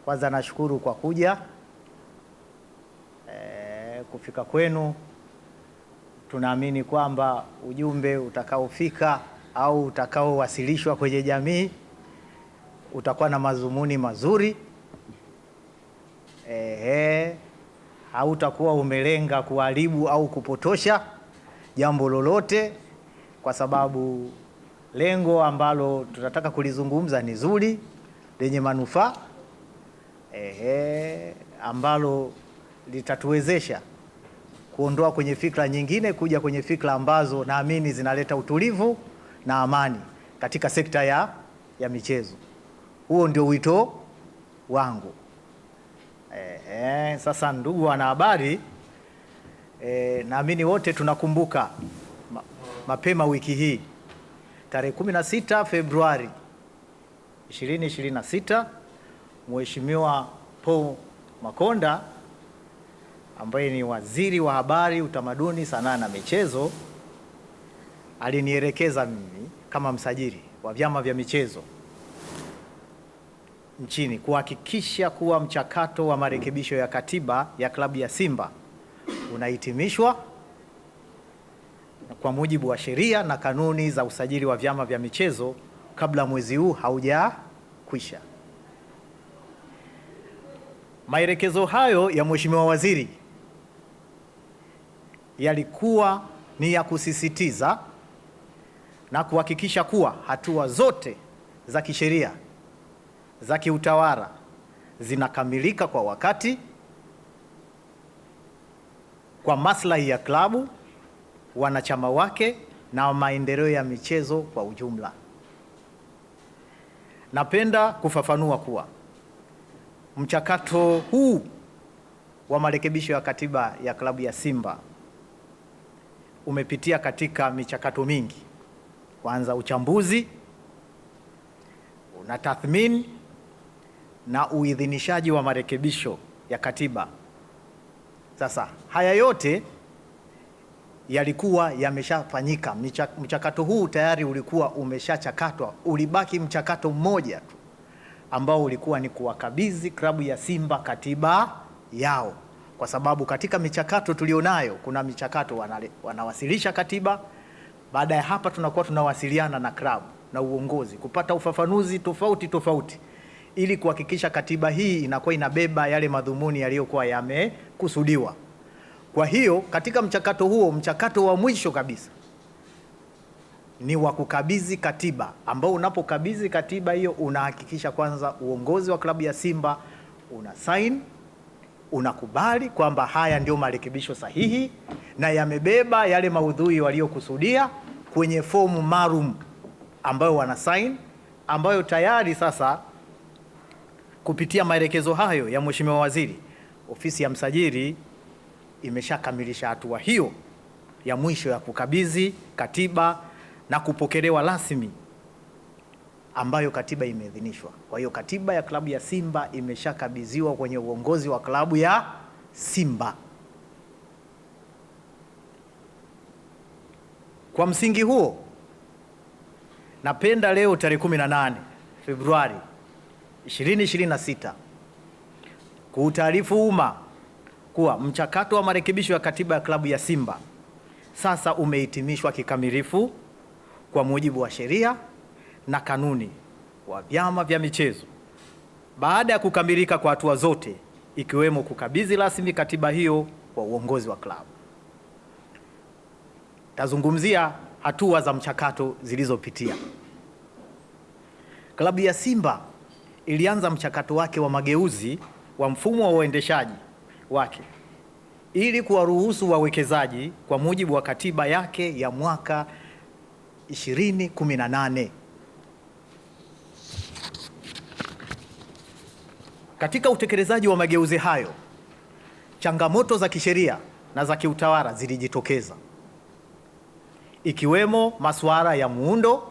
Kwanza nashukuru kwa kuja kufika kwenu. Tunaamini kwamba ujumbe utakaofika au utakaowasilishwa kwenye jamii utakuwa na madhumuni mazuri. Hautakuwa umelenga kuharibu au kupotosha jambo lolote, kwa sababu lengo ambalo tunataka kulizungumza ni zuri, lenye manufaa, ambalo litatuwezesha kuondoa kwenye fikra nyingine kuja kwenye fikra ambazo naamini zinaleta utulivu na amani katika sekta ya michezo. Huo ndio wito wangu. Sasa ndugu wanahabari, naamini wote tunakumbuka mapema wiki hii tarehe 16 Februari 2026, Mheshimiwa Paul Makonda ambaye ni Waziri wa Habari, Utamaduni, Sanaa na Michezo alinielekeza mimi kama msajili wa vyama vya michezo nchini kuhakikisha kuwa mchakato wa marekebisho ya katiba ya klabu ya Simba unahitimishwa kwa mujibu wa sheria na kanuni za usajili wa vyama vya michezo kabla mwezi huu haujakwisha. Maelekezo hayo ya Mheshimiwa Waziri yalikuwa ni ya kusisitiza na kuhakikisha kuwa hatua zote za kisheria za kiutawala zinakamilika kwa wakati kwa maslahi ya klabu, wanachama wake na maendeleo ya michezo kwa ujumla. Napenda kufafanua kuwa mchakato huu wa marekebisho ya katiba ya klabu ya Simba umepitia katika michakato mingi. Kwanza uchambuzi, una tathmini na uidhinishaji wa marekebisho ya katiba. Sasa haya yote yalikuwa yameshafanyika. Mchakato huu tayari ulikuwa umeshachakatwa. Ulibaki mchakato mmoja tu ambao ulikuwa ni kuwakabidhi klabu ya Simba katiba yao, kwa sababu katika michakato tulionayo kuna michakato wanawasilisha katiba. Baada ya hapa tunakuwa tunawasiliana na klabu na uongozi kupata ufafanuzi tofauti ili kuhakikisha katiba hii inakuwa inabeba yale madhumuni yaliyokuwa yamekusudiwa. Kwa hiyo katika mchakato huo, mchakato wa mwisho kabisa ni wa kukabidhi katiba, ambao unapokabidhi katiba hiyo unahakikisha kwanza uongozi wa klabu ya Simba una sign, unakubali kwamba haya ndio marekebisho sahihi na yamebeba yale maudhui waliokusudia kwenye fomu maalum ambayo wana sign, ambayo tayari sasa kupitia maelekezo hayo ya Mheshimiwa Waziri, ofisi ya msajili imeshakamilisha hatua hiyo ya mwisho ya kukabidhi katiba na kupokelewa rasmi, ambayo katiba imeidhinishwa. Kwa hiyo katiba ya klabu ya Simba imeshakabidhiwa kwenye uongozi wa klabu ya Simba. Kwa msingi huo, napenda leo tarehe 18 Februari 2026 kuutaarifu umma kuwa mchakato wa marekebisho ya katiba ya klabu ya Simba sasa umehitimishwa kikamilifu kwa mujibu wa sheria na kanuni wa vyama vya michezo, baada ya kukamilika kwa hatua zote, ikiwemo kukabidhi rasmi katiba hiyo kwa uongozi wa klabu. Tazungumzia hatua za mchakato zilizopitia. Klabu ya Simba ilianza mchakato wake wa mageuzi wa mfumo wa uendeshaji wake ili kuwaruhusu wawekezaji kwa mujibu wa katiba yake ya mwaka 2018. Katika utekelezaji wa mageuzi hayo, changamoto za kisheria na za kiutawala zilijitokeza, ikiwemo masuala ya muundo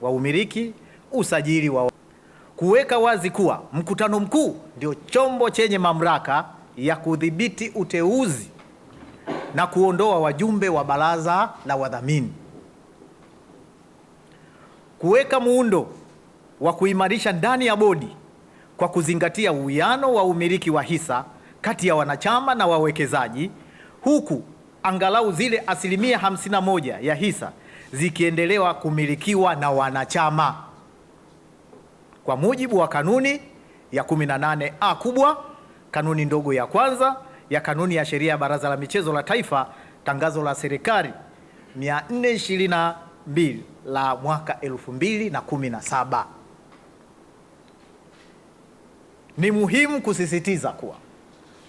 wa umiliki, usajili wa kuweka wazi kuwa mkutano mkuu ndio chombo chenye mamlaka ya kudhibiti uteuzi na kuondoa wajumbe wa baraza la wadhamini, kuweka muundo wa kuimarisha ndani ya bodi kwa kuzingatia uwiano wa umiliki wa hisa kati ya wanachama na wawekezaji, huku angalau zile 51% ya hisa zikiendelewa kumilikiwa na wanachama kwa mujibu wa kanuni ya 18A kubwa, kanuni ndogo ya kwanza ya kanuni ya sheria ya Baraza la Michezo la Taifa, tangazo la serikali 422 la mwaka 2017. Ni muhimu kusisitiza kuwa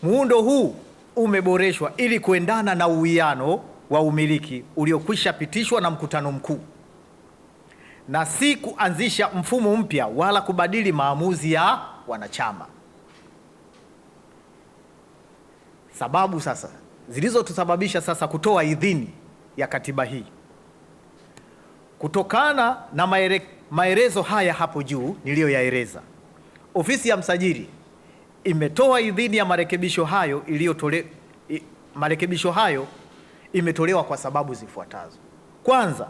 muundo huu umeboreshwa ili kuendana na uwiano wa umiliki uliokwisha pitishwa na mkutano mkuu, na si kuanzisha mfumo mpya wala kubadili maamuzi ya wanachama. Sababu sasa zilizotusababisha sasa kutoa idhini ya katiba hii. Kutokana na maelezo haya hapo juu niliyoyaeleza, ofisi ya msajili imetoa idhini ya marekebisho hayo marekebisho hayo imetolewa kwa sababu zifuatazo. Kwanza,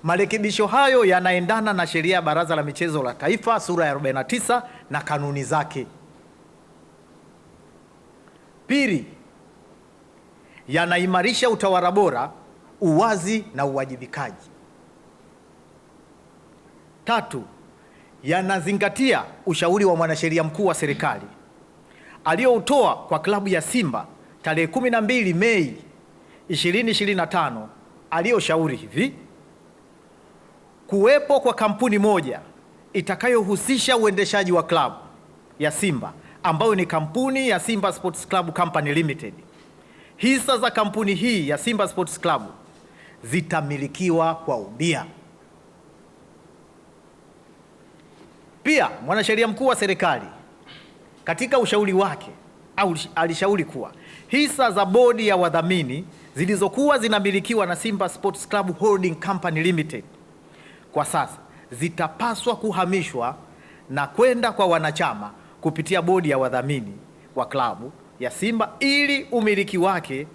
marekebisho hayo yanaendana na sheria ya Baraza la Michezo la Taifa sura ya 49 na kanuni zake. Pili, yanaimarisha utawala bora, uwazi na uwajibikaji. Tatu, yanazingatia ushauri wa mwanasheria mkuu wa serikali aliyoutoa kwa klabu ya Simba tarehe 12 Mei 2025, aliyoshauri hivi: kuwepo kwa kampuni moja itakayohusisha uendeshaji wa klabu ya Simba ambayo ni kampuni ya Simba Sports Club Company Limited. Hisa za kampuni hii ya Simba Sports Club zitamilikiwa kwa ubia. Pia mwanasheria mkuu wa serikali katika ushauri wake alishauri kuwa hisa za bodi ya wadhamini zilizokuwa zinamilikiwa na Simba Sports Club Holding Company Limited kwa sasa zitapaswa kuhamishwa na kwenda kwa wanachama kupitia bodi ya wadhamini wa klabu ya Simba, ili umiliki wake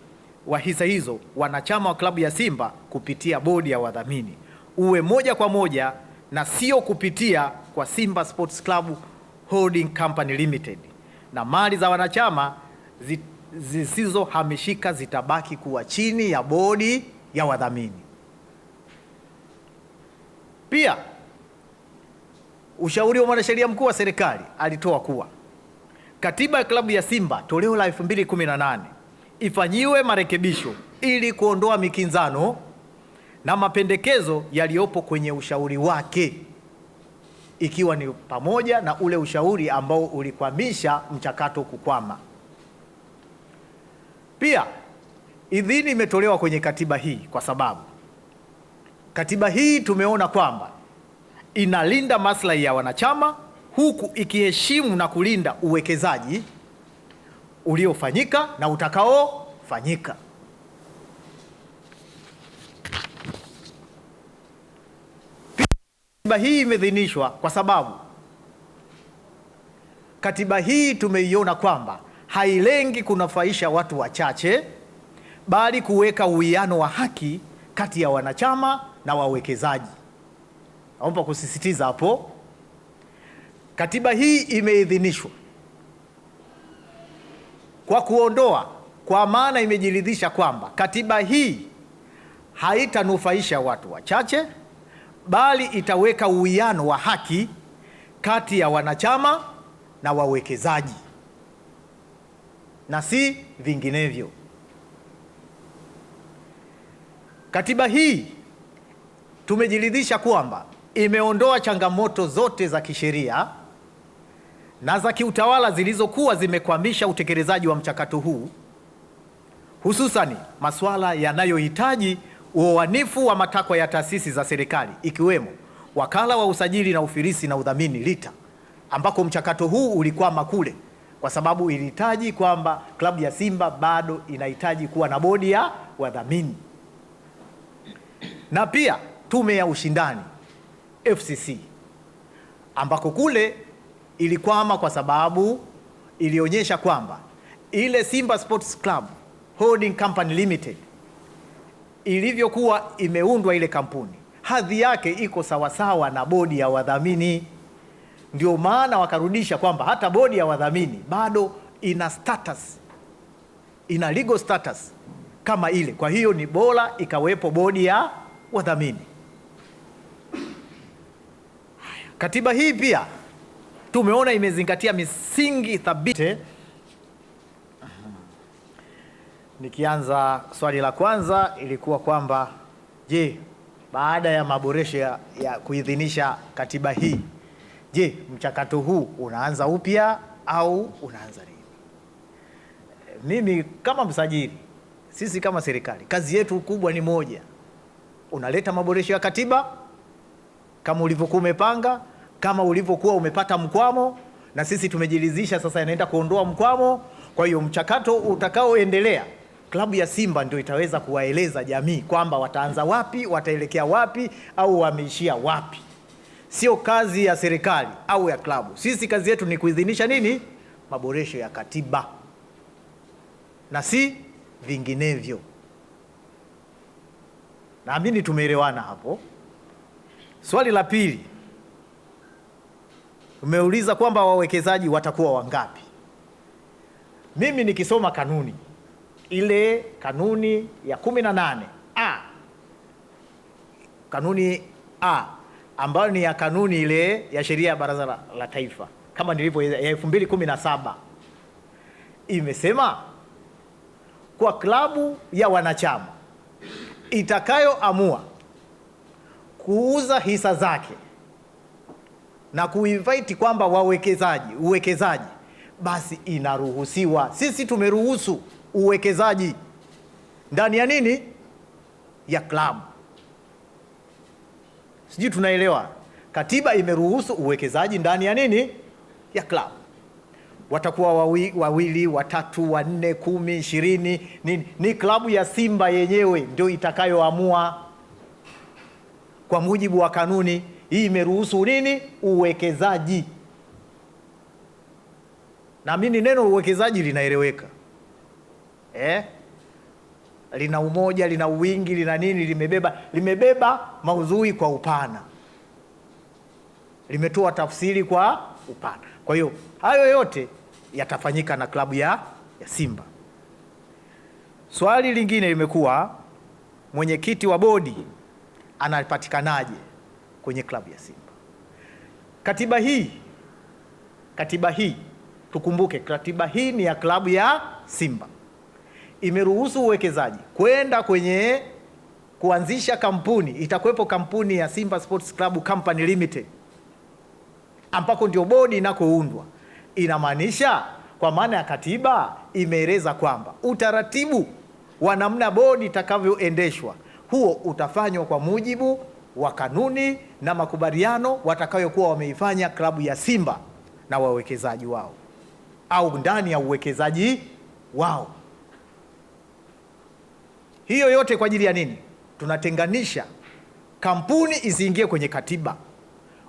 wa hisa hizo wanachama wa klabu ya Simba kupitia bodi ya wadhamini uwe moja kwa moja na sio kupitia kwa Simba Sports Club Holding Company Limited, na mali za wanachama zisizohamishika zitabaki kuwa chini ya bodi ya wadhamini. Pia ushauri wa mwanasheria mkuu wa serikali alitoa kuwa katiba ya klabu ya Simba toleo la 2018 ifanyiwe marekebisho ili kuondoa mikinzano na mapendekezo yaliyopo kwenye ushauri wake, ikiwa ni pamoja na ule ushauri ambao ulikwamisha mchakato kukwama. Pia idhini imetolewa kwenye katiba hii kwa sababu katiba hii tumeona kwamba inalinda maslahi ya wanachama huku ikiheshimu na kulinda uwekezaji uliofanyika na utakaofanyika. Katiba hii imeidhinishwa kwa sababu katiba hii tumeiona kwamba hailengi kunufaisha watu wachache, bali kuweka uwiano wa haki kati ya wanachama na wawekezaji. Naomba kusisitiza hapo. Katiba hii imeidhinishwa kwa kuondoa, kwa maana imejiridhisha kwamba katiba hii haitanufaisha watu wachache, bali itaweka uwiano wa haki kati ya wanachama na wawekezaji na si vinginevyo. Katiba hii tumejiridhisha kwamba imeondoa changamoto zote za kisheria na za kiutawala zilizokuwa zimekwamisha utekelezaji wa mchakato huu, hususani masuala yanayohitaji uoanifu wa matakwa ya taasisi za serikali ikiwemo Wakala wa Usajili na Ufilisi na Udhamini LITA, ambako mchakato huu ulikwama kule kwa sababu ilihitaji kwamba klabu ya Simba bado inahitaji kuwa na bodi ya wadhamini. Na pia Tume ya Ushindani FCC, ambako kule ilikwama kwa sababu ilionyesha kwamba ile Simba Sports Club Holding Company Limited ilivyokuwa imeundwa ile kampuni, hadhi yake iko sawasawa na bodi ya wadhamini. Ndio maana wakarudisha kwamba hata bodi ya wadhamini bado ina status, ina legal status kama ile. Kwa hiyo ni bora ikawepo bodi ya wadhamini. Katiba hii pia tumeona imezingatia misingi thabiti. Nikianza swali la kwanza ilikuwa kwamba je, baada ya maboresho ya kuidhinisha katiba hii, je, mchakato huu unaanza upya au unaanza lini? Mimi kama msajili, sisi kama serikali, kazi yetu kubwa ni moja. Unaleta maboresho ya katiba kama ulivyokuwa umepanga, kama ulivyokuwa umepata mkwamo, na sisi tumejiridhisha sasa inaenda kuondoa mkwamo. Kwa hiyo mchakato utakaoendelea, klabu ya Simba ndio itaweza kuwaeleza jamii kwamba wataanza wapi, wataelekea wapi, au wameishia wapi. Sio kazi ya serikali au ya klabu. Sisi kazi yetu ni kuidhinisha nini? Maboresho ya katiba, na si vinginevyo. Naamini tumeelewana hapo. Swali la pili, umeuliza kwamba wawekezaji watakuwa wangapi. Mimi nikisoma kanuni ile, kanuni ya 18A, kanuni A ambayo ni ya kanuni ile ya sheria ya Baraza la Taifa kama nilivyo ya 2017, imesema kwa klabu ya wanachama itakayoamua kuuza hisa zake na kuinvite kwamba uwekezaji, basi inaruhusiwa. Sisi tumeruhusu uwekezaji ndani ya nini? Ya klabu. Sijui tunaelewa. Katiba imeruhusu uwekezaji ndani ya nini? Ya klabu. Watakuwa wawili, watatu, wanne, 10, 20. Ni klabu ya Simba yenyewe ndio itakayoamua kwa mujibu wa kanuni. Hii imeruhusu nini? Uwekezaji. Naamini neno uwekezaji linaeleweka. Lina umoja, lina wingi, lina nini, limebeba maudhui kwa upana. Limetoa tafsiri kwa upana. Kwa hiyo hayo yote yatafanyika na klabu ya Simba. Swali lingine limekuwa mwenyekiti wa bodi anapatikanaje kwenye klabu ya Simba. Katiba hii tukumbuke, katiba hii ni ya klabu ya Simba. Imeruhusu uwekezaji kwenda kwenye kuanzisha kampuni. Itakuwepo kampuni ya Simba Sports Club Company Limited, ambako ndio bodi inakoundwa. Inamaanisha kwa maana ya katiba imeeleza kwamba utaratibu wa namna bodi itakavyoendeshwa, huo utafanywa kwa mujibu wa kanuni na makubaliano watakayokuwa wameifanya klabu ya Simba na wawekezaji wao, au ndani ya uwekezaji wao. Hiyo yote kwa ajili ya nini? Tunatenganisha kampuni isiingie kwenye katiba.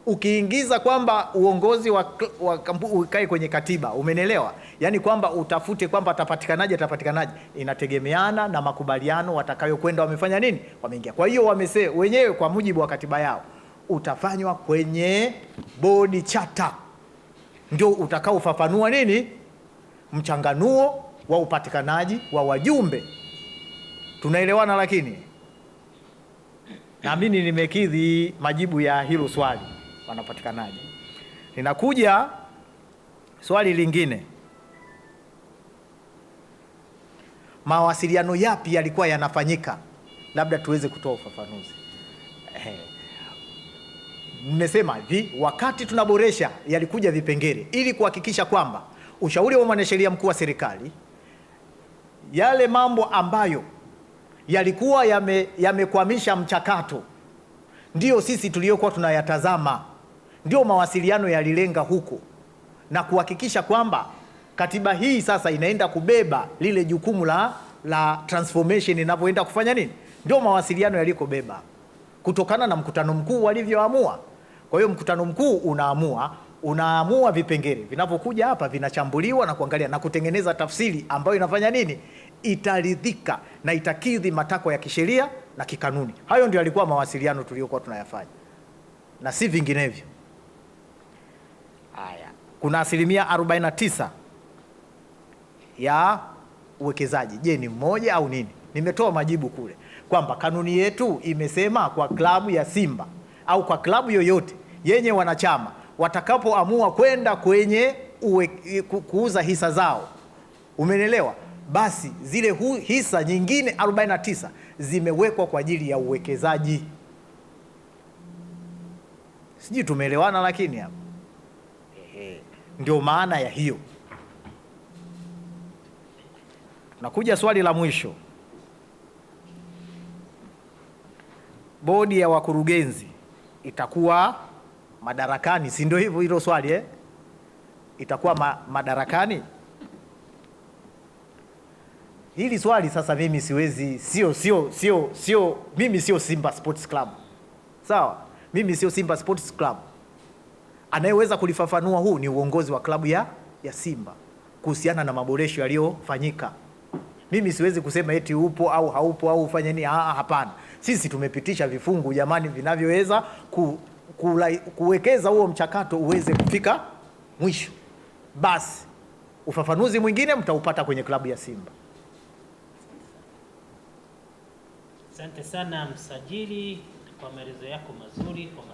Ukiingiza kwamba uongozi wa kampuni ukae kwenye katiba, umenelewa? Yaani kwamba utafute kwamba atapatikanaje, inategemeana na makubaliano watakayokwenda wamefanya nini, wameingia. Kwa hiyo wenyewe kwa mujibu wa katiba yao utafanywa kwenye bodi chata, ndio utakaofafanua nini, mchanganuo wa upatikanaji wa wajumbe. Tunaelewana? Lakini naamini nimekidhi majibu ya hilo swali, wanapatikanaje. Ninakuja swali lingine, mawasiliano yapi yalikuwa yanafanyika? Labda tuweze kutoa ufafanuzi. Nimesema hivi, wakati tunaboresha yalikuja vipengele ili kuhakikisha kwamba ushauri wa mwanasheria mkuu wa serikali, yale mambo ambayo yalikuwa yamekwamisha mchakato, ndio sisi tuliokuwa tunayatazama, ndio mawasiliano yalilenga huko, na kuhakikisha kwamba katiba hii sasa inaenda kubeba lile jukumu la transformation inavyoenda kufanya nini. Ndio mawasiliano yalikobeba kutokana na mkutano mkuu walivyoamua. Kwa hiyo mkutano mkuu unaamua vipengele vinavyokuja hapa, vinachambuliwa na kuangalia na kutengeneza tafsiri ambayo inafanya nini, itaridhika na itakidhi matakwa ya kisheria na kikanuni. Hayo ndio yalikuwa mawasiliano tuliyokuwa tunayafanya na si vinginevyo. kuna asilimia 49 ya uwekezaji. Je, ni mmoja au nini? Nimetoa majibu kule kwamba kanuni yetu imesema kwa klabu ya Simba au kwa klabu yoyote yenye wanachama watakapoamua kwenda kwenye kuuza hisa zao, umenelewa, basi zile hisa nyingine 49 zimewekwa kwa ajili ya uwekezaji. Sijui tumeelewana, lakini hapo ndio maana ya hiyo. Nakuja swali la mwisho. Bodi ya wakurugenzi itakuwa madarakani, si ndio hivyo hilo swali Itakuwa madarakani? Hili swali sasa mimi siwezi, mimi sio Simba Sports Club. Sawa? Mimi sio Simba Sports Club. Anayeweza kulifafanua huu ni uongozi wa klabu ya Simba kuhusiana na maboresho yaliyofanyika. Mimi siwezi kusema eti upo au haupo au ufanye nini. Hapana. Sisi tumepitisha vifungu jamani vinavyoweza kuwekeza huo mchakato uweze kufika mwisho. Basi ufafanuzi mwingine mtaupata kwenye klabu ya Simba. Asante sana msajili kwa maelezo yako mazuri kwa